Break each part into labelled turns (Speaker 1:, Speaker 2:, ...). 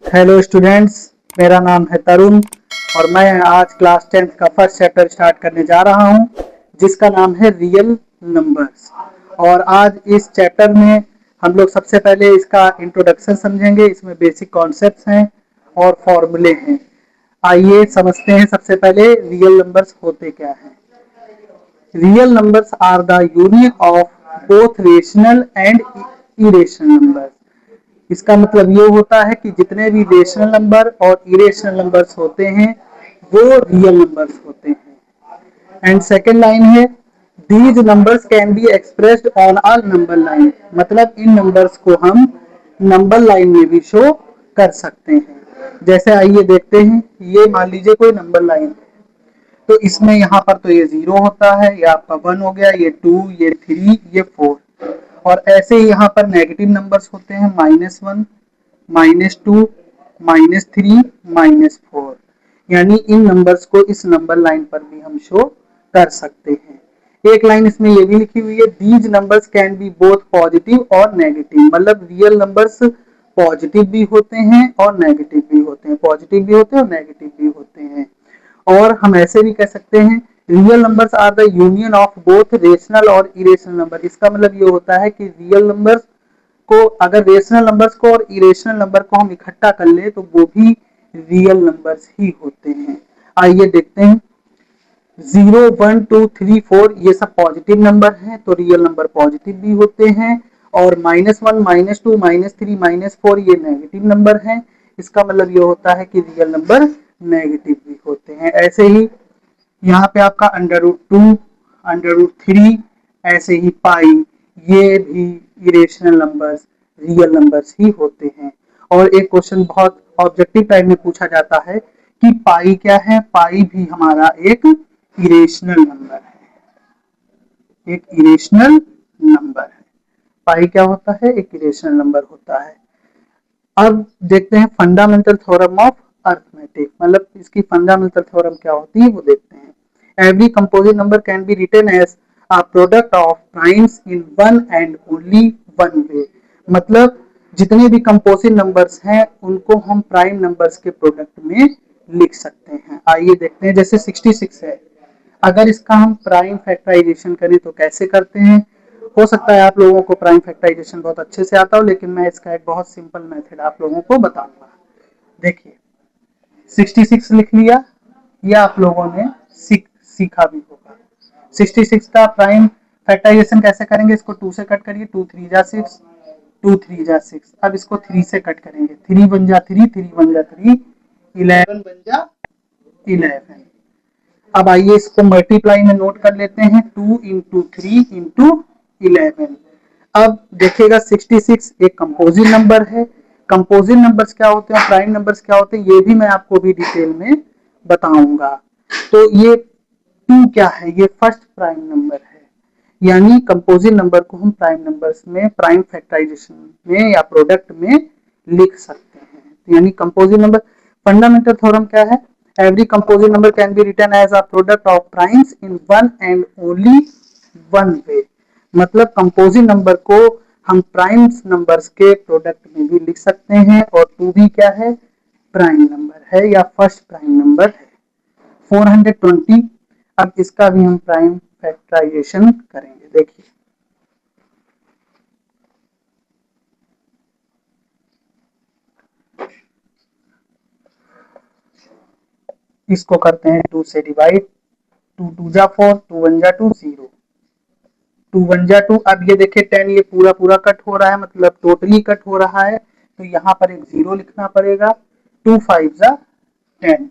Speaker 1: Hello students, मेरा नाम है तरुण और मैं आज क्लास 10th का फर्स्ट चैप्टर स्टार्ट करने जा रहा हूं, जिसका नाम है रियल नंबर्स। और आज इस चैप्टर में हम लोग सबसे पहले इसका इंट्रोडक्शन समझेंगे। इसमें बेसिक कॉन्सेप्ट्स हैं और फॉर्मूले हैं। आइए समझते हैं सबसे पहले रियल नंबर्स होते क्या हैं। Real numbers are the union of both rational and irrational numbers. इसका मतलब ये होता है कि जितने भी रेशनल नंबर और इरेशनल नंबर्स होते हैं वो रियल नंबर्स होते हैं। एंड सेकेंड लाइन है these numbers can be expressed on a number line. मतलब इन नंबर्स को हम नंबर लाइन में भी शो कर सकते हैं। जैसे आइए देखते हैं, ये मान लीजिए कोई नंबर लाइन है, तो इसमें यहाँ पर तो ये 0 होता है, ये आपका 1 हो गया, ये 2, ये 3, ये 4। और ऐसे ही यहाँ पर नेगेटिव नंबर्स होते हैं -1, -2, -3, -4। यानी इन नंबर्स को इस नंबर लाइन पर भी हम शो कर सकते हैं। एक लाइन इसमें ये भी लिखी हुई है these numbers can B both positive और नेगेटिव। मतलब रियल नंबर्स पॉजिटिव भी होते हैं और नेगेटिव भी होते हैं, पॉजिटिव भी होते हैं और नेगेटिव भी होते हैं। और हम ऐसे भी कह सकते हैं real numbers are the union of both rational और इरेशनल नंबर। इसका मतलब ये होता है कि रियल नंबर्स को, अगर रेशनल नंबर्स को और इरेशनल नंबर को हम इकट्ठा कर ले तो वो भी रियल नंबर्स ही होते हैं। आइए देखते हैं 0, 1, 2, 3, 4 ये सब पॉजिटिव नंबर हैं तो रियल नंबर पॉजिटिव भी होते हैं। और -1, -2, -3, -4 ये नेगेटिव नंबर हैं। इसका मतलब ये होता है कि रियल नंबर नेगेटिव भी होते हैं। ऐसे ही यहाँ पे आपका √2, √3, ऐसे ही पाई, ये भी इरेशनल नंबर्स रियल नंबर्स ही होते हैं। और एक क्वेश्चन बहुत ऑब्जेक्टिव टाइप में पूछा जाता है कि पाई क्या है। पाई भी हमारा एक इरेशनल नंबर है, एक इरेशनल नंबर है। पाई क्या होता है? एक इरेशनल नंबर होता है। अब देखते हैं फंडामेंटल थ्योरम ऑफ अर्थमेटिक। मतलब इसकी फंडामेंटल थ्योरम क्या होती है वो देखते हैं। Every composite number can be written as a product of primes in one and only one way. मतलब जितने भी कंपोजिट नंबर्स हैं उनको हम प्राइम नंबर्स के प्रोडक्ट में लिख सकते हैं। आइए देखते हैं, जैसे 66 है, अगर इसका हम प्राइम फैक्टराइजेशन करें तो कैसे करते हैं। हो सकता है आप लोगों को प्राइम फैक्टराइजेशन बहुत अच्छे से आता हो, लेकिन मैं इसका एक बहुत सिंपल मेथड आप लोगों को बताऊंगा। देखिए 66 लिख लिया, यह आप लोगों ने सीखा भी होगा। 66 का प्राइम फैक्टराइजेशन कैसे करेंगे, इसको 2 से कट करिए, 2 3 जा 6, 2 3 जा 6। अब इसको 3 से कट करेंगे, 3 1 जा 3, 3 1 जा 3, 11 1 जा 11। अब आइए इसको मल्टीप्लाई में नोट कर लेते हैं, 2 इंटू 3 इंटू 11। अब देखिएगा 66 एक कंपोजिट नंबर है। कंपोजिट नंबर्स क्या होते हैं, प्राइम नंबर्स क्या होते हैं, ये भी मैं आपको भी डिटेल में बताऊंगा। तो ये 2 क्या है, ये फर्स्ट प्राइम नंबर है। यानी कंपोजिट नंबर को हम प्राइम नंबर्स में प्राइम फैक्टराइजेशन में या प्रोडक्ट में लिख सकते हैं। यानी कंपोजिट नंबर फंडामेंटल थ्योरम क्या है, every composite number can be written as a product of primes in one and only one way। मतलब कंपोजिट नंबर को हम प्राइम नंबर्स के प्रोडक्ट में भी लिख सकते हैं और 2 भी क्या है, प्राइम नंबर है या फर्स्ट प्राइम नंबर है। 420, अब इसका भी हम प्राइम फैक्टराइजेशन करेंगे। देखिए इसको करते हैं 2 से डिवाइड, 2 2 जा 4, 2 1 जा 2, 0, 2 1 जा 2। अब ये देखिए 10 ये पूरा पूरा कट हो रहा है, मतलब टोटली कट हो रहा है, तो यहाँ पर एक 0 लिखना पड़ेगा। 2 5 जा 10।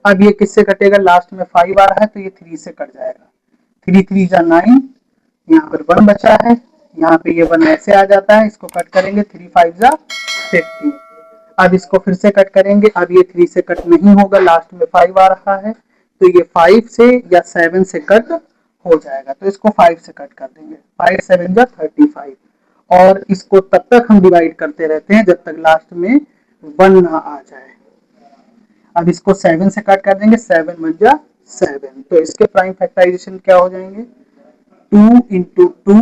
Speaker 1: अब ये किससे कटेगा, लास्ट में 5 आ रहा है तो ये 3 से कट जाएगा। 3 3 जा 9, यहाँ पर 1 बचा है, यहाँ पे ये 1 ऐसे आ जाता है, इसको कट करेंगे, 3 5 जा 15। अब इसको फिर से कट करेंगे, अब ये 3 से कट नहीं होगा, लास्ट में 5 आ रहा है, तो ये 5 से या 7 से कट हो जाएगा, तो इसको 5 से कट कर देंगे। 5 7 जा 35। और इसको तब तक हम डिवाइड करते रहते हैं जब तक लास्ट में 1 ना आ जाए। अब इसको 7 से कट कर देंगे, 7 1 जा 7। तो इसके प्राइम फैक्टराइजेशन क्या हो जाएंगे, 2 इंटू 2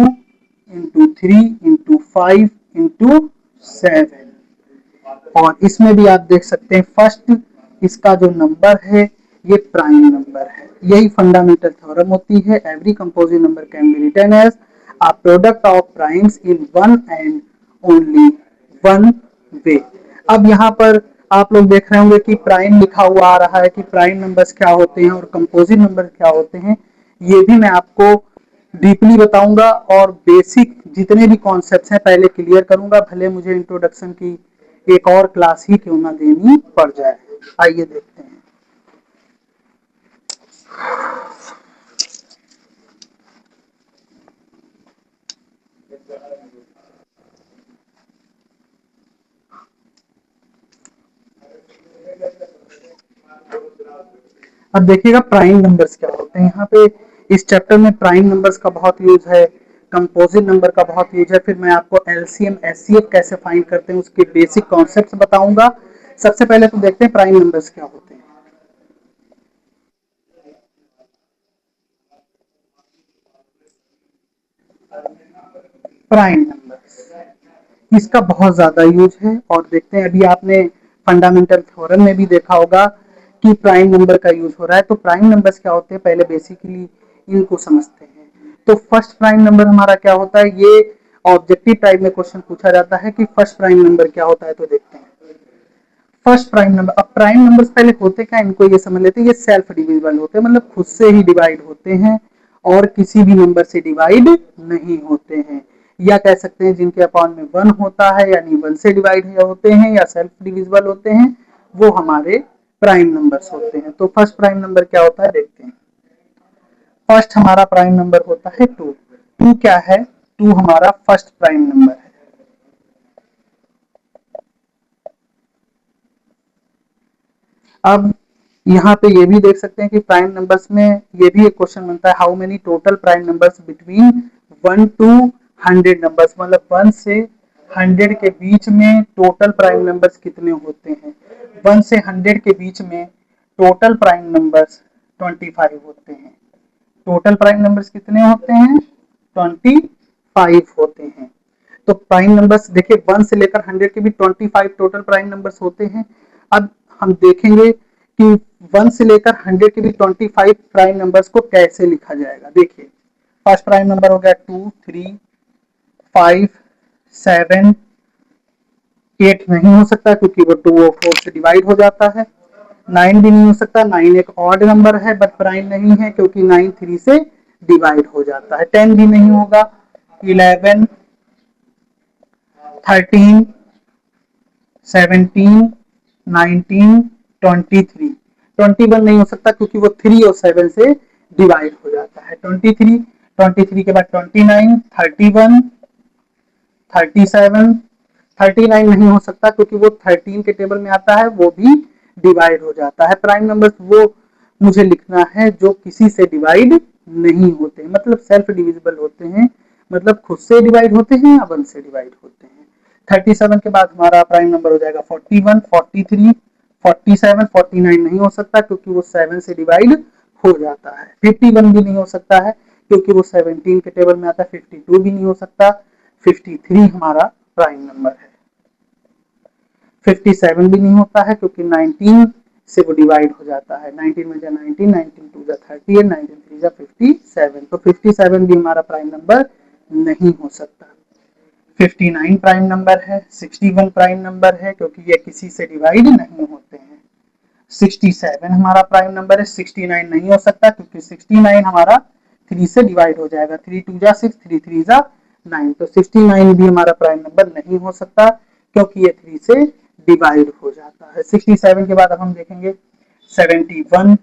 Speaker 1: इंटू 3 इंटू 5 इंटू 7। और इसमें भी आप देख सकते हैं फर्स्ट इसका जो नंबर है ये प्राइम नंबर है। यही फंडामेंटल थ्योरम होती है। Every composite number can be written as a product of primes in one and only one way. अब यहाँ पर आप लोग देख रहे होंगे कि प्राइम लिखा हुआ आ रहा है कि प्राइम नंबर्स क्या होते हैं और कंपोजिट नंबर क्या होते हैं, ये भी मैं आपको डीपली बताऊंगा और बेसिक जितने भी कॉन्सेप्ट्स हैं पहले क्लियर करूंगा, भले मुझे इंट्रोडक्शन की एक और क्लास ही क्यों ना देनी पड़ जाए। आइए देखते हैं। अब देखिएगा प्राइम नंबर्स क्या होते हैं। यहाँ पे इस चैप्टर में प्राइम नंबर्स का बहुत यूज है, कंपोजिट नंबर का बहुत यूज है, फिर मैं आपको एलसीएम एचसीएफ कैसे फाइंड करते हैं उसके बेसिक कॉन्सेप्ट्स बताऊंगा। सबसे पहले तो देखते हैं प्राइम नंबर्स क्या होते हैं। प्राइम नंबर्स इसका बहुत ज्यादा यूज है और देखते हैं, अभी आपने फंडामेंटल थ्योरम में भी देखा होगा कि प्राइम नंबर का यूज हो रहा है। तो प्राइम नंबर्स क्या होते हैं पहले बेसिकली इनको समझते हैं। तो फर्स्ट प्राइम नंबर हमारा क्या होता है, ये ऑब्जेक्टिव टाइप में क्वेश्चन पूछा जाता है कि फर्स्ट प्राइम नंबर क्या होता है। तो देखते हैं फर्स्ट प्राइम नंबर। अब प्राइम नंबर्स पहले होते क्या, इनको ये समझ लेते हैं, ये सेल्फ डिविजिबल होते हैं, मतलब खुद से ही डिवाइड होते हैं और किसी भी नंबर से डिवाइड नहीं होते हैं, या कह सकते हैं जिनके अपॉन में 1 होता है यानी 1 से डिवाइड होते हैं या सेल्फ डिविजिबल होते हैं, वो हमारे प्राइम नंबर्स होते हैं। तो फर्स्ट प्राइम नंबर क्या होता है देखते हैं। फर्स्ट हमारा प्राइम नंबर होता है 2। 2 क्या है, 2 हमारा फर्स्ट प्राइम नंबर है। अब यहाँ पे ये भी देख सकते हैं कि प्राइम नंबर्स में ये भी एक क्वेश्चन बनता है, how many total prime numbers between 1 to 100 numbers, मतलब 1 से 100 के बीच में टोटल प्राइम नंबर्स कितने होते हैं। 1 से 100 के बीच में टोटल प्राइम नंबर्स 25 होते हैं। टोटल प्राइम नंबर्स कितने होते हैं, 25 होते हैं। तो प्राइम नंबर्स देखिए 1 से लेकर 100 के भी 25 टोटल प्राइम नंबर्स होते हैं। अब हम देखेंगे कि 1 से लेकर 100 के भी 25 प्राइम नंबर्स को कैसे लिखा जाएगा। देखिए फर्स्ट प्राइम नंबर हो गया 2, 3, 5, 7, 8 नहीं हो सकता क्योंकि वो 2 और 4 से डिवाइड हो जाता है। 9 भी नहीं हो सकता, 9 एक ऑड नंबर है बट प्राइम नहीं है क्योंकि 9 3 से डिवाइड हो जाता है। 10 भी नहीं होगा, 11, 13, 17, 19, 23, 21 नहीं हो सकता क्योंकि वो 3 और 7 से डिवाइड हो जाता है। 23, 23 के बाद 29, 31, 37, 39 नहीं हो सकता क्योंकि वो 13 के टेबल में आता है, वो भी डिवाइड हो जाता है। प्राइम नंबर्स वो मुझे लिखना है जो किसी से डिवाइड नहीं होते, मतलब सेल्फ डिविजिबल होते हैं, मतलब खुद से डिवाइड होते हैं या 1 से डिवाइड होते हैं। 37 के बाद हमारा प्राइम नंबर हो जाएगा 41, 43, 47, 49 नहीं हो सकता क्योंकि वो 7 से डिवाइड हो जाता है। 51 भी नहीं हो सकता है क्योंकि वो 17 के टेबल में आता है। 52 भी नहीं हो सकता। 53 हमारा प्राइम नंबर है। 57 भी नहीं होता है क्योंकि 19 से वो डिवाइड हो जाता है। 19 में 19, 19 2 30 है, 19 3 57, तो 57 भी हमारा प्राइम नंबर नहीं हो सकता। 59 प्राइम नंबर है। 61 प्राइम नंबर है क्योंकि ये किसी से डिवाइड नहीं होते हैं। 67 हमारा प्राइम नंबर है। 69 नहीं हो सकता क्योंकि 69 हमारा 3 से डिवाइड हो जाएगा। 3 2 6, 3 3 9, तो 69 भी हमारा प्राइम नंबर नहीं हो सकता क्योंकि ये 3 से डिवाइड हो जाता है। 67 के बाद अब हम देखेंगे 71।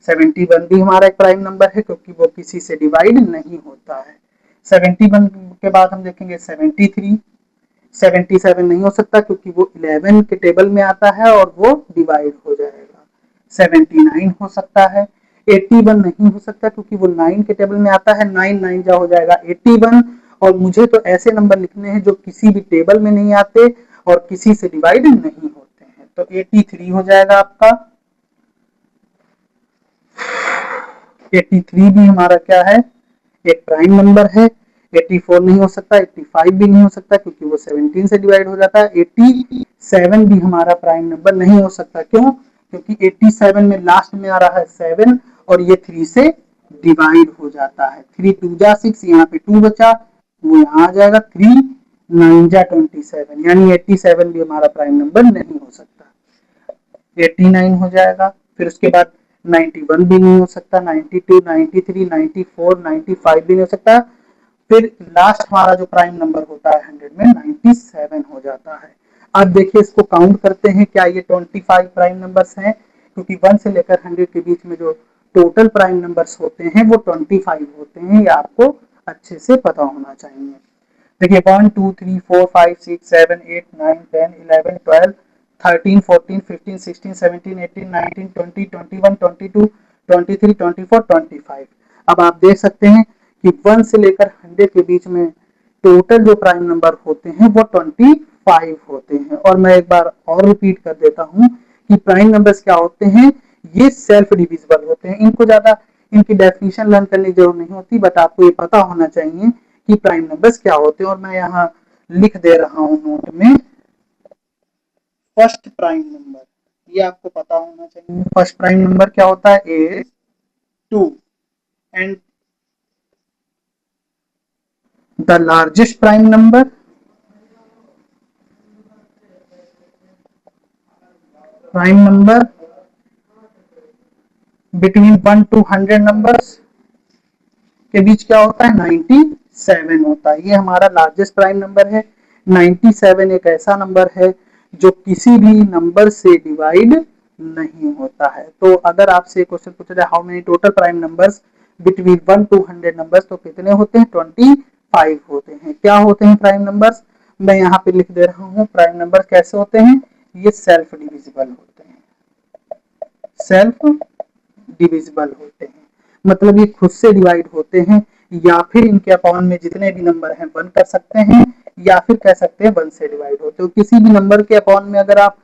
Speaker 1: 71 भी हमारा एक प्राइम नंबर है क्योंकि वो किसी से डिवाइड नहीं होता है। 71 के बाद हम देखेंगे 73। 77 नहीं हो सकता क्योंकि वो 11 के टेबल में आता है और वो डिवाइड हो जाएगा। 79 हो सकता है। 81 नहीं हो सकता क्योंकि वो 9 के टेबल में आता है। 9 9 जा हो जाएगा 81, और मुझे तो ऐसे नंबर लिखने हैं जो किसी भी टेबल में नहीं आते और किसी से डिवाइड नहीं होते हैं। तो 83 हो जाएगा आपका। 83 भी हमारा क्या है, एक प्राइम नंबर है। 84 नहीं हो सकता, 85 भी नहीं हो सकता क्योंकि वो 17 से डिवाइड हो जाता है। 87 भी हमारा प्राइम नंबर नहीं हो सकता। क्यों? क्योंकि 87 में लास्ट में आ रहा है 7 और ये 3 से डिवाइड हो जाता है। 3 2 जा 6, यहाँ पे 2 बचा, वो यहाँ आ जाएगा। 3 9 जा 27, यानी 87 भी हमारा प्राइम नंबर नहीं हो सकता। 89 हो जाएगा। फिर उसके बाद 91 भी नहीं हो सकता, 92, 93, 94, 95 भी नहीं हो सकता। फिर लास्ट हमारा जो प्राइम नंबर होता है 100 में 97 हो जाता है। अब देखिए इसको काउंट करते हैं, क्या ये 25 प्राइम नंबर्स हैं? क्योंकि 1 से लेकर 100 के बीच में जो टोटल प्राइम नंबर्स होते हैं वो 25 होते हैं। ये आपको अच्छे से पता होना चाहिए। देखिए 1 2 3 4 5 6 7 8 9 10 11 12 13 14 15 16 17 18 19 20 21 22 23 24 25। अब आप देख सकते हैं कि 1 से लेकर 100 के बीच में टोटल जो प्राइम नंबर होते हैं वो 25 होते हैं। और मैं एक बार और रिपीट कर देता हूं कि प्राइम नंबर्स क्या होते हैं, ये सेल्फ डिविजिबल होते हैं। इनको ज्यादा इनकी डेफिनेशन लर्न करने की जरूरत नहीं होती, बट आपको ये पता होना चाहिए कि प्राइम नंबर्स क्या होते हैं। और मैं यहाँ लिख दे रहा हूं नोट में, फर्स्ट प्राइम नंबर, ये आपको पता होना चाहिए। फर्स्ट प्राइम नंबर क्या होता है? Is 2 and the largest prime number between 1 to 100 numbers के बीच क्या होता है? 97 होता है। ये हमारा लार्जेस्ट प्राइम नंबर है। 97 एक ऐसा नंबर है जो किसी भी नंबर से डिवाइड नहीं होता है। तो अगर आपसे क्वेश्चन पूछा जाए how many total prime numbers between 1 to 100 numbers, तो कितने होते हैं? 25 होते हैं। क्या होते हैं प्राइम नंबर्स? मैं यहाँ पे लिख दे रहा हूँ। प्राइम नंबर कैसे होते हैं? ये सेल्फ डिविजिबल होते हैं। सेल्फ डिविजिबल होते हैं मतलब ये खुद से डिवाइड होते हैं, या फिर इनके अपॉन में जितने भी नंबर हैं 1 कर सकते हैं, या फिर कह सकते हैं 1 से डिवाइड होते हैं। किसी भी नंबर के अपॉन में अगर आप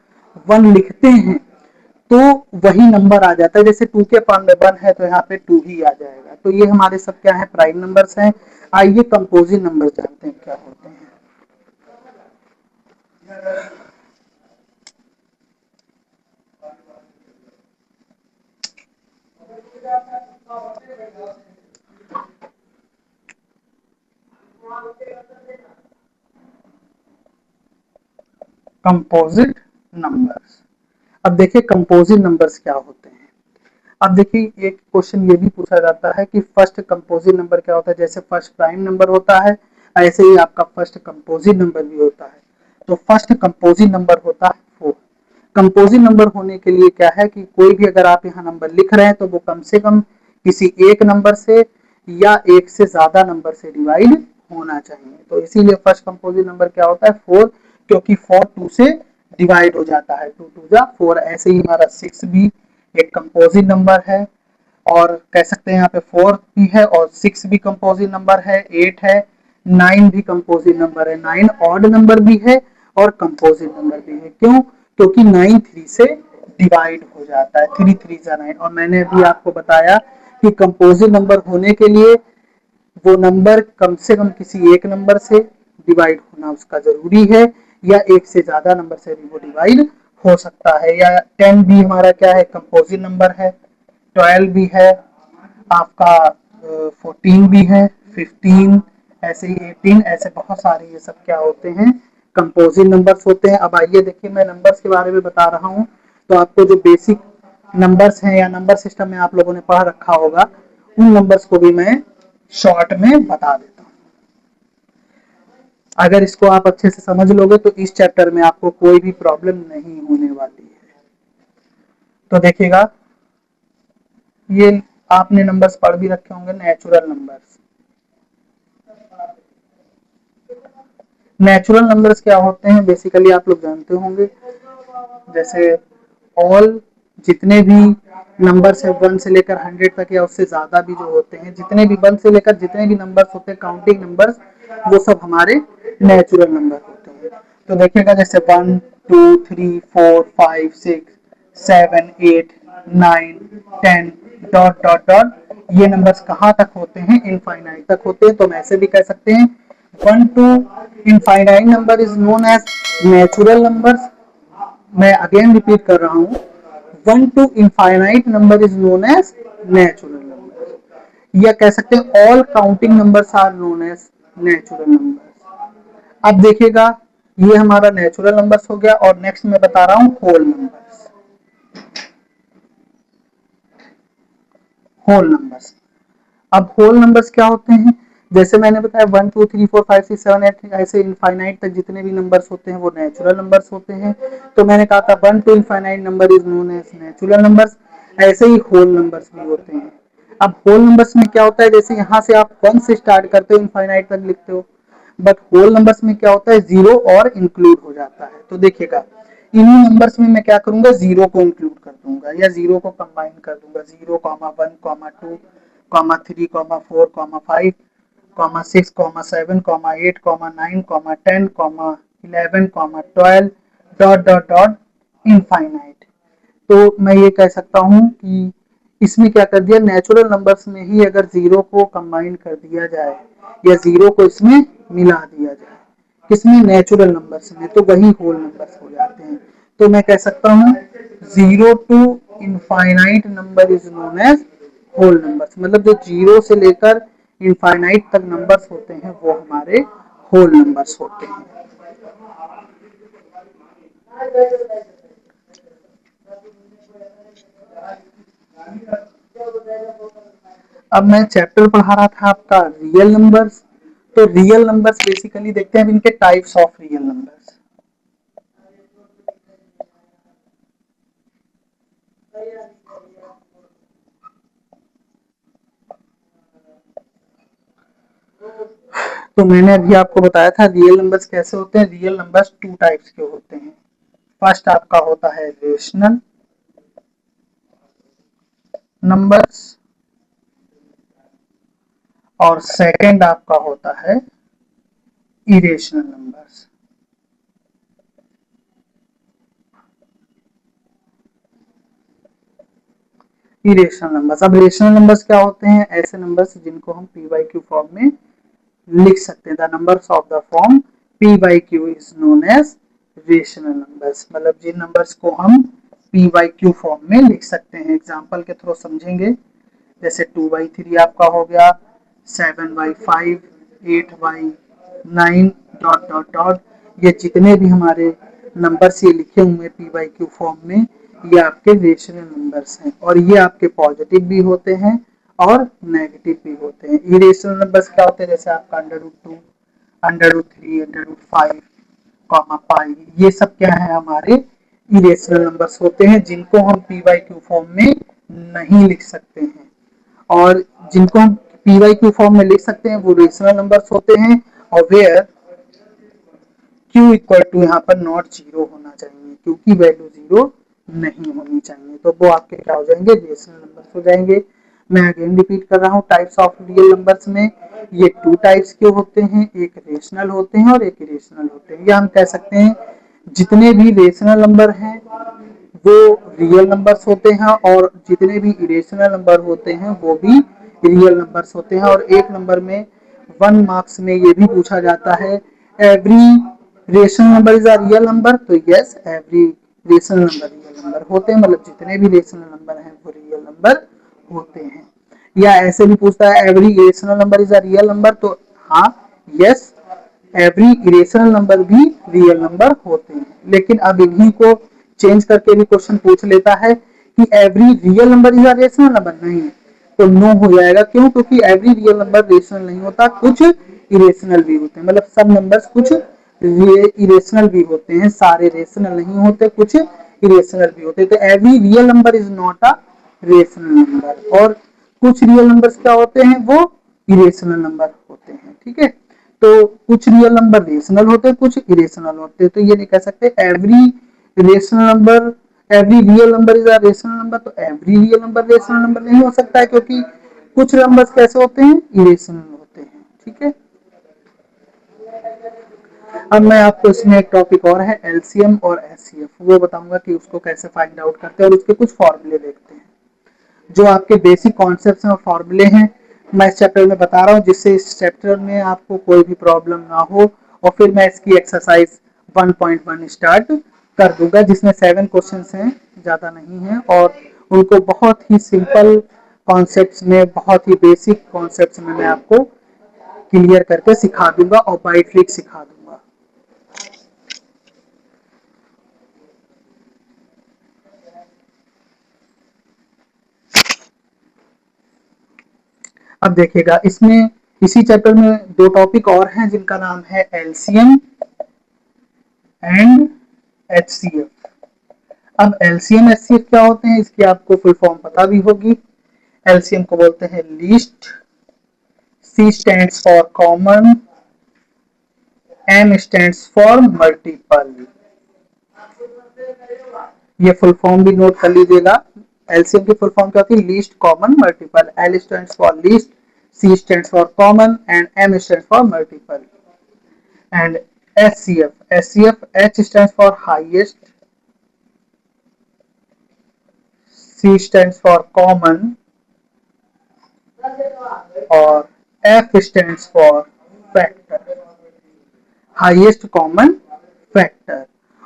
Speaker 1: 1 लिखते हैं तो वही नंबर आ जाता है। जैसे 2 के अपॉन में 1 है तो यहाँ पे 2 ही आ जाएगा। तो ये हमारे सब क्या है? प्राइम नंबर्स हैं। आइए कंपोजिट नंबर जानते हैं क्या होते हैं। Composite numbers. अब देखिए कंपोजिट नंबर्स क्या होते हैं। अब देखिए एक क्वेश्चन ये भी पूछा जाता है कि फर्स्ट कंपोजिट नंबर क्या होता है। जैसे फर्स्ट प्राइम नंबर होता है, ऐसे ही आपका फर्स्ट कंपोजिट नंबर भी होता है। तो फर्स्ट कंपोजिट नंबर होता है 4। कंपोजिट नंबर होने के लिए क्या है कि कोई भी अगर आप यहाँ नंबर लिख रहे हैं तो वो कम से कम किसी एक नंबर से या एक से ज्यादा नंबर से डिवाइड होना चाहिए। तो इसीलिए फर्स्ट कंपोजिट नंबर क्या होता है? 4, क्योंकि 4 2 से डिवाइड हो जाता है। 2 2 जा 4। ऐसे ही हमारा 6 भी एक कंपोजिट नंबर है, और कह सकते हैं यहाँ पे 4 भी है और 6 भी कंपोजिट नंबर है, 8 है, 9 भी कंपोजिट नंबर है। 9 ऑड नंबर भी है और कंपोजिट नंबर भी है। क्यों? क्योंकि 9 3 से डिवाइड हो जाता है। 3 3 जा 9। और मैंने अभी आपको बताया कि कंपोजिट नंबर होने के लिए वो नंबर कम से कम किसी एक नंबर से डिवाइड होना उसका जरूरी है, या एक से ज्यादा नंबर से भी वो डिवाइड हो सकता है। या 10 भी हमारा क्या है? कंपोजिट नंबर है। 12 भी है आपका, 14 भी है, 15, ऐसे ही 18, ऐसे बहुत सारे ये सब क्या होते हैं? कंपोजिट नंबर्स होते हैं। अब आइए देखिए मैं नंबर्स के बारे में बता रहा हूँ, तो आपको जो बेसिक नंबर्स हैं या नंबर सिस्टम में आप लोगों ने पढ़ रखा होगा, उन नंबर्स को भी मैं शॉर्ट में बता देता हूँ। अगर इसको आप अच्छे से समझ लोगे तो इस चैप्टर में आपको कोई भी प्रॉब्लम नहीं होने वाली है। तो देखिएगा, ये आपने नंबर्स पढ़ भी रखे होंगे, नेचुरल नंबर्स। नेचुरल नंबर्स क्या होते हैं बेसिकली आप लोग जानते होंगे। जैसे ऑल, जितने भी नंबर्स है 1 से लेकर 100 तक या उससे ज्यादा भी जो होते हैं, जितने भी 1 से लेकर जितने भी नंबर्स होते हैं काउंटिंग नंबर्स, वो सब हमारे नेचुरल नंबर होते हैं। तो देखिएगा जैसे 1 2 3 4 5 6 7 8 9 10 डॉट डॉट डॉट, ये नंबर्स कहाँ तक होते हैं, इनफाइनाइट तक होते हैं। तो हम ऐसे भी कह सकते हैं 1 to infinite number is known as natural numbers. मैं अगेन रिपीट कर रहा हूँ, 1 to infinite number is known as natural number, या कह सकते हैं all counting numbers are known as natural numbers. अब देखिएगा, ये हमारा नेचुरल नंबर्स हो गया, और नेक्स्ट मैं बता रहा हूँ होल नंबर्स। होल नंबर्स, अब होल नंबर्स क्या होते हैं, जैसे मैंने बताया 1 2 3 4 5 6 7 8 ऐसे इनफाइनाइट तक जितने भी नंबर्स होते हैं वो नेचुरल नंबर्स होते हैं। तो मैंने कहा था 1 to infinite number is known as natural numbers. ऐसे ही होल नंबर्स भी होते हैं। अब होल नंबर्स में क्या होता है, जैसे यहाँ से आप 1 से स्टार्ट करते हो इनफाइनाइट तक लिखते हो, बट होल नंबर्स में क्या होता है, जीरो और इंक्लूड हो जाता है। तो देखिएगा इन्हीं नंबर्स में मैं क्या करूंगा, जीरो को इंक्लूड कर दूंगा या जीरो को कंबाइन कर दूंगा, 0,1,2, 3, 4, 5, 6, 7, 8, 9, 10, 11, 12 डॉट डॉट डॉट इनफाइनाइट। तो मैं ये कह सकता हूँ कि इसमें क्या कर दिया, नेचुरल नंबर्स में ही अगर जीरो को कंबाइन कर दिया जाए या जीरो को इसमें मिला दिया जाए, किसमें, नेचुरल नंबर्स में, तो वही होल नंबर्स हो जाते हैं। तो मैं कह सकता हूँ 0 to infinite number is known as whole numbers, मतलब जो जीरो से लेकर इनफाइनाइट तक नंबर्स होते हैं वो हमारे होल नंबर्स होते हैं। अब मैं चैप्टर पढ़ा रहा था आपका रियल नंबर्स। तो रियल नंबर्स बेसिकली देखते हैं अब इनके टाइप्स ऑफ रियल नंबर्स। तो मैंने अभी आपको बताया था रियल नंबर्स कैसे होते हैं। रियल नंबर्स टू टाइप्स के होते हैं। फर्स्ट आपका होता है रेशनल नंबर्स और सेकंड आपका होता है इरेशनल नंबर्स। इरेशनल नंबर्स, अब रेशनल नंबर्स क्या होते हैं, ऐसे नंबर्स जिनको हम पी बाई क्यू फॉर्म में लिख सकते हैं। The numbers of the form P by Q is known as rational numbers, मतलब जिन नंबर्स को हम पी बाई क्यू फॉर्म में लिख सकते हैं। एग्जाम्पल के थ्रू समझेंगे, जैसे 2/3 आपका हो गया, 7/5, 8/9 डॉट डॉट डॉट, ये जितने भी हमारे नंबर्स ये लिखे हुए पी बाई क्यू फॉर्म में, ये आपके रेशनल नंबर्स हैं, और ये आपके पॉजिटिव भी होते हैं और नेगेटिव भी होते हैं। इरेशनल नंबर्स क्या होते हैं, जैसे आपका √2, √3, √5, पाई, ये सब क्या है, हमारे इरेशनल नंबर्स होते हैं जिनको हम पी बाई क्यू फॉर्म में नहीं लिख सकते हैं। और जिनको हम पी वाई क्यू फॉर्म में लिख सकते हैं वो रेशनल नंबर्स होते हैं, और वेयर क्यू इक्वल टू यहाँ पर नॉट जीरो होना चाहिए, क्योंकि वैल्यू जीरो नहीं होनी चाहिए, तो वो आपके क्या हो जाएंगे, रेशनल नंबर्स हो जाएंगे। मैं अगेन रिपीट कर रहा हूँ, टाइप्स ऑफ रियल नंबर्स में ये टू टाइप्स के होते हैं, एक रेशनल होते हैं और एक इरेशनल होते हैं। या हम कह सकते हैं जितने भी रेशनल नंबर हैं वो रियल नंबर्स होते हैं, और जितने भी इरेशनल नंबर होते हैं वो भी रियल नंबर्स होते हैं। और एक नंबर में 1 मार्क्स में ये भी पूछा जाता है, every rational number is a real number, तो yes every rational number real number होते हैं, मतलब जितने भी रेशनल नंबर हैं वो रियल नंबर होते हैं। या ऐसे भी पूछता है every rational number is a real number, तो हाँ यस एवरी इरेशनल नंबर भी रियल नंबर होते हैं। लेकिन अब इन्हीं को चेंज करके भी क्वेश्चन पूछ लेता है कि every real number is a rational number, नहीं, तो नो हो जाएगा। क्यों, क्योंकि एवरी रियल नंबर रेशनल नहीं होता, कुछ इरेशनल भी होते हैं, मतलब सब नंबर्स कुछ इरेशनल भी होते हैं, सारे रेशनल नहीं होते, कुछ इरेशनल भी होते हैं। तो every real number is not a rational number, और कुछ रियल नंबर्स क्या होते हैं, वो इरेशनल नंबर होते हैं। ठीक है, तो कुछ रियल नंबर रेशनल होते हैं, कुछ इरेशनल होते हैं। तो ये नहीं कह सकते every rational number, every real number is a rational number, तो every real number rational number नहीं हो सकता है, क्योंकि कुछ नंबर्स कैसे होते हैं, इरेशनल होते हैं। ठीक है, अब मैं आपको इसमें एक टॉपिक और है एलसीएम और एचसीएफ, वो बताऊंगा कि उसको कैसे फाइंड आउट करते हैं और उसके कुछ फॉर्मूले देखते हैं। जो आपके बेसिक कॉन्सेप्ट्स और फॉर्मूले हैं मैं इस चैप्टर में बता रहा हूँ, जिससे इस चैप्टर में आपको कोई भी प्रॉब्लम ना हो। और फिर मैं इसकी एक्सरसाइज 1.1 स्टार्ट कर दूंगा, जिसमें 7 क्वेश्चंस हैं, ज़्यादा नहीं है, और उनको बहुत ही सिंपल कॉन्सेप्ट्स में, बहुत ही बेसिक कॉन्सेप्ट्स में मैं आपको क्लियर करके सिखा दूंगा और बाय ट्रिक सिखा दूंगा। अब देखिएगा, इसमें इसी चैप्टर में 2 टॉपिक और हैं, जिनका नाम है एलसीएम एंड एचसीएफ। अब एलसीएम एचसीएफ क्या होते हैं, इसकी आपको फुल फॉर्म पता भी होगी। एलसीएम को बोलते हैं least, C stands for common, M stands for multiple. ये फुल फॉर्म भी नोट कर लीजिएगा। एलसीएम की फुल फॉर्म क्या होती है, least common multiple. L stands for least, C stands for common and M stands for multiple. And HCF, H stands for highest, C stands for common और F stands for factor, highest common factor.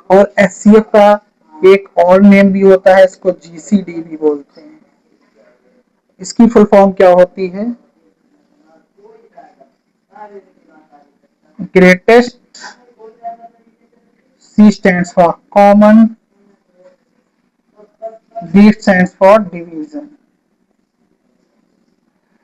Speaker 1: और HCF का एक और name भी होता है, इसको GCD भी बोलते हैं। इसकी फुल फॉर्म क्या होती है, greatest, C stands for common, D stands for division.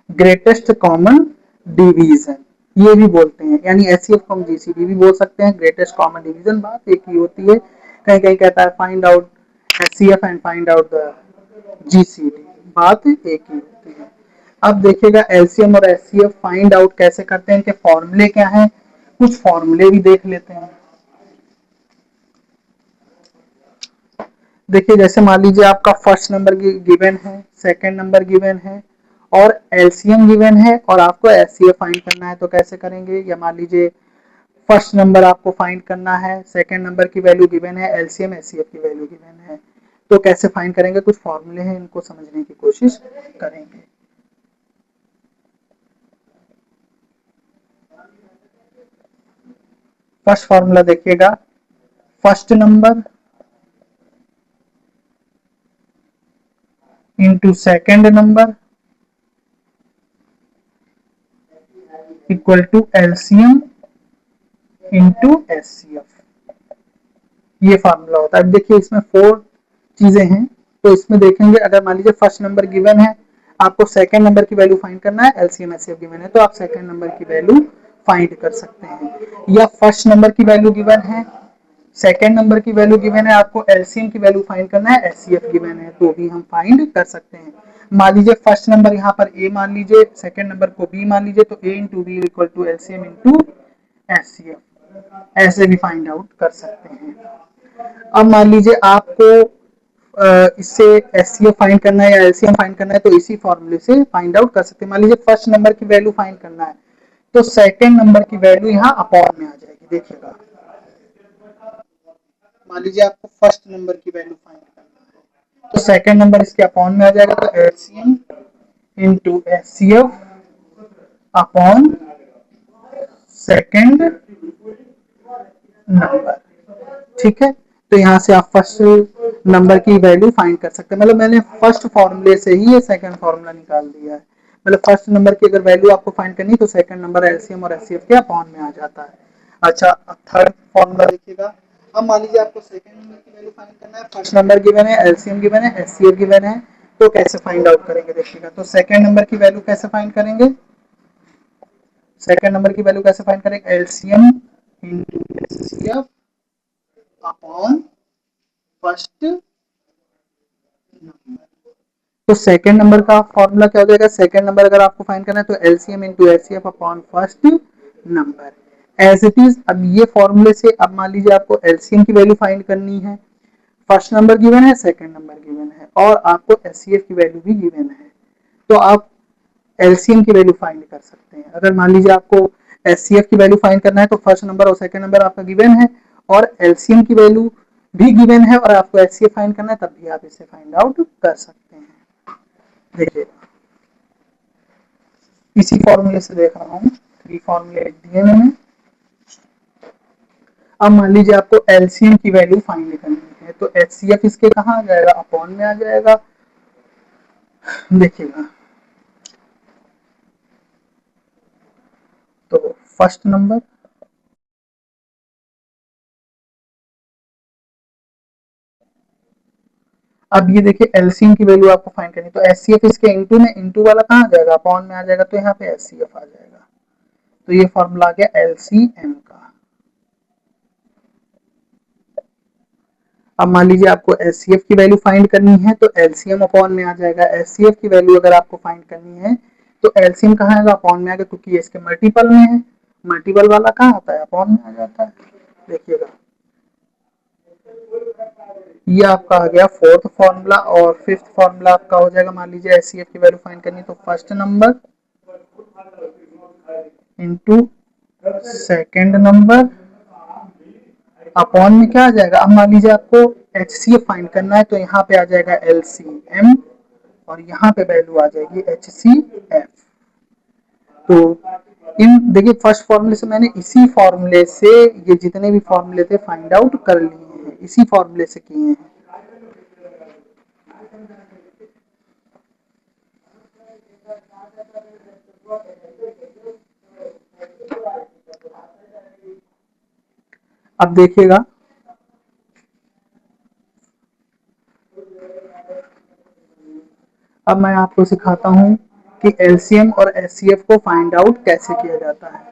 Speaker 1: Greatest common division ये भी बोलते हैं, यानी एचसीएफ को हम जीसीडी भी बोल सकते हैं। ग्रेटेस्ट कॉमन डिवीजन बात एक ही होती है। कहीं कहीं कहता है find out HCF and find out the GCD, बात एक ही होती है। अब देखिएगा एलसीएम और एचसीएफ फाइंड आउट कैसे करते हैं, इनके फॉर्मूले क्या हैं, कुछ फॉर्मूले भी देख लेते हैं। देखिए, जैसे मान लीजिए आपका फर्स्ट नंबर गिवन है, सेकंड नंबर गिवन है और एलसीएम गिवन है, और आपको एचसीएफ फाइंड करना है, तो कैसे करेंगे। या मान लीजिए फर्स्ट नंबर आपको फाइंड करना है, सेकंड नंबर की वैल्यू गिवन है, एलसीएम एचसीएफ की वैल्यू गिवन है, तो कैसे फाइंड करेंगे। कुछ फॉर्मूले हैं, इनको समझने की कोशिश करेंगे। फर्स्ट फॉर्मूला देखिएगा, first number into second number equal to LCM into HCF, ये फार्मूला होता है। अब देखिए इसमें 4 चीजें हैं, तो इसमें देखेंगे अगर मान लीजिए फर्स्ट नंबर गिवन है, आपको सेकंड नंबर की वैल्यू फाइंड करना है, एलसीएम एचसीएफ गिवन है, तो आप सेकंड नंबर की वैल्यू फाइंड कर सकते हैं। या फर्स्ट नंबर की वैल्यू गिवन है, सेकंड नंबर की वैल्यू गिवन है, आपको एलसीएम की वैल्यू फाइंड करना है, एचसीएफ गिवन है, तो भी हम फाइंड कर सकते हैं। मान लीजिए फर्स्ट नंबर यहाँ पर ए मान लीजिए, सेकंड नंबर को बी मान लीजिए, तो A into B equal to LCM into HCF, ऐसे भी फाइंड आउट कर सकते हैं। अब मान लीजिए आपको इससे एचसीएफ फाइंड करना है या एलसीएम फाइंड करना है, तो इसी फॉर्मूले से फाइंड आउट कर सकते हैं। मान लीजिए फर्स्ट नंबर की वैल्यू फाइंड करना है, तो सेकंड नंबर की वैल्यू यहाँ अपॉन में आ जाएगी। देखिएगा, मान लीजिए आपको फर्स्ट नंबर की वैल्यू फाइंड करना है, तो सेकंड नंबर इसके अपॉन में आ जाएगा, तो LCM into HCF upon second number. ठीक है, तो यहाँ से आप फर्स्ट नंबर की वैल्यू फाइंड कर सकते हैं। मतलब मैंने फर्स्ट फॉर्मूले से ही ये सेकंड फॉर्मूला निकाल दिया है। मतलब फर्स्ट नंबर की अगर वैल्यू आपको फाइंड करनी है, तो सेकंड नंबर एलसीएम और एचसीएफ के अपॉन में आ जाता है। अच्छा, अब थर्ड फॉर्मूला देखिएगा। अब मान लीजिए आपको सेकंड नंबर की वैल्यू फाइंड करना है, फर्स्ट नंबर गिवन है, एलसीएम गिवन है, एचसीएफ गिवन है, तो कैसे फाइंड आउट करेंगे देखिएगा। तो सेकंड नंबर की वैल्यू कैसे फाइंड करेंगे, सेकंड नंबर की वैल्यू कैसे फाइंड करेंगे, LCM into HCF upon first number. तो सेकंड नंबर का फॉर्मूला क्या हो जाएगा, सेकंड नंबर अगर आपको फाइंड करना है, तो LCM into HCF upon first number, as it is. अब ये फॉर्मूले से अब मान लीजिए आपको एलसीएम की वैल्यू फाइंड करनी है, फर्स्ट नंबर गिवन है, सेकंड नंबर गिवन है, और आपको एचसीएफ की वैल्यू भी गिवन है, तो आप एलसीएम की वैल्यू फाइंड कर सकते हैं। अगर मान लीजिए आपको एचसीएफ की वैल्यू फाइंड करना है, तो फर्स्ट नंबर और सेकंड नंबर आपका गिवन है और एलसीएम की वैल्यू भी गिवन है, और आपको एचसीएफ फाइंड करना है, तब भी आप इसे फाइंड आउट कर सकते हैं। देखिए इसी फॉर्मूले से देख रहा हूँ, 3 फॉर्मूले लिख दिए मैंने। अब मान लीजिए आपको एलसीएम की वैल्यू फाइंड करनी है, तो एचसीएफ इसके कहाँ आ जाएगा, अपॉन में आ जाएगा। देखिएगा तो फर्स्ट नंबर, अब ये देखिए एलसीएम की वैल्यू आपको फाइंड करनी, तो एचसीएफ इसके इनटू में, इनटू वाला कहाँ आ जाएगा, अपॉन में आ जाएगा, तो यहाँ पे एचसीएफ आ जाएगा। तो ये फॉर्मूला आ गया एलसीएम का। अब मान लीजिए आपको एचसीएफ की वैल्यू फाइंड करनी है, तो एलसीएम अपॉन में आ जाएगा। एचसीएफ की वैल्यू अगर आपको फाइंड करनी है तो एलसीएम कहाँ आएगा, अपॉन में आएगा, क्योंकि इसके मल्टीपल में है। मल्टीपल वाला कहाँ आता है, अपॉन में आ जाता है। देखिएगा ये आपका आ गया फोर्थ फॉर्मूला, और फिफ्थ फॉर्मूला आपका हो जाएगा, मान लीजिए एचसीएफ की वैल्यू फाइंड करनी है, तो first number into second number upon में क्या आ जाएगा। अब मान लीजिए आपको एचसीएफ फाइंड करना है, तो यहाँ पे आ जाएगा एलसीएम और यहाँ पे वैल्यू आ जाएगी एचसीएफ। तो इन देखिए फर्स्ट फॉर्मूले से मैंने इसी फॉर्मूले से ये जितने भी फॉर्मूले थे फाइंड आउट कर लिए हैं, इसी फॉर्मूले से किए हैं। अब देखिएगा अब मैं आपको सिखाता हूं कि एलसीएम और एचसीएफ को फाइंड आउट कैसे किया जाता है।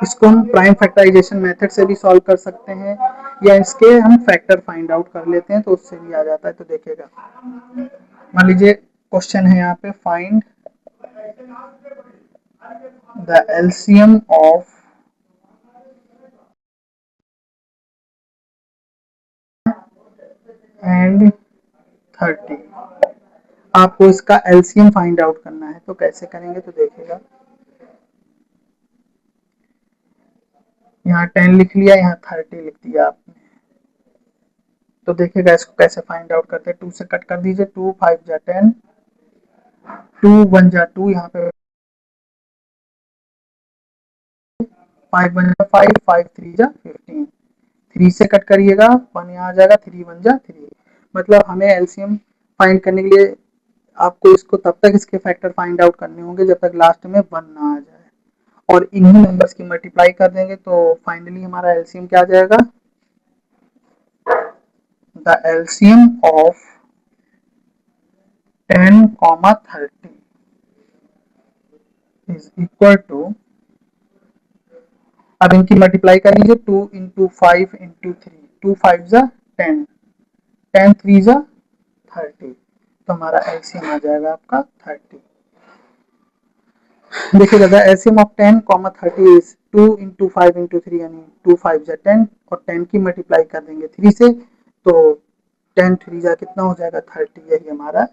Speaker 1: इसको हम प्राइम फैक्टराइजेशन मेथड से भी सॉल्व कर सकते हैं, या इसके हम फैक्टर फाइंड आउट कर लेते हैं तो उससे भी आ जाता है। तो देखिएगा मान लीजिए क्वेश्चन है यहाँ पे, find the LCM of and 30। आपको इसका एलसीएम फाइंड आउट करना है, तो कैसे करेंगे, तो देखिएगा यहाँ 10 लिख लिया, यहाँ 30 लिख दिया आपने। तो देखिएगा इसको कैसे फाइंड आउट करते हैं। 2 से कट कर दीजिए, 2 5 जा 10, 2 1 जा 2, यहाँ पे 5 1 जा 5, 5 3 जा 15, 3 से कट करिएगा 1 यहाँ आ जाएगा, 3 1 जा 3। मतलब हमें एलसीएम फाइंड करने के लिए आपको इसको तब तक इसके फैक्टर फाइंड आउट करने होंगे जब तक लास्ट में 1 ना आ जाए, और इन्हीं नंबर्स की मल्टीप्लाई कर देंगे तो फाइनली हमारा एलसीएम क्या आ जाएगा, the LCM of 10, 30 is equal to, अब इनकी मल्टीप्लाई कर लीजिए, 2 इंटू 5 इंटू 3, 2 5 जा 10, 10 3 जा 30, तो हमारा एलसीएम आ जाएगा आपका 30। देखिएगा the LCM of 10, 30 is 2 into 5 into 3, यानी 2 5 जा 10, और 10 की मल्टीप्लाई कर देंगे 3 से, तो 10 3 जा कितना हो जाएगा 30, यही हमारा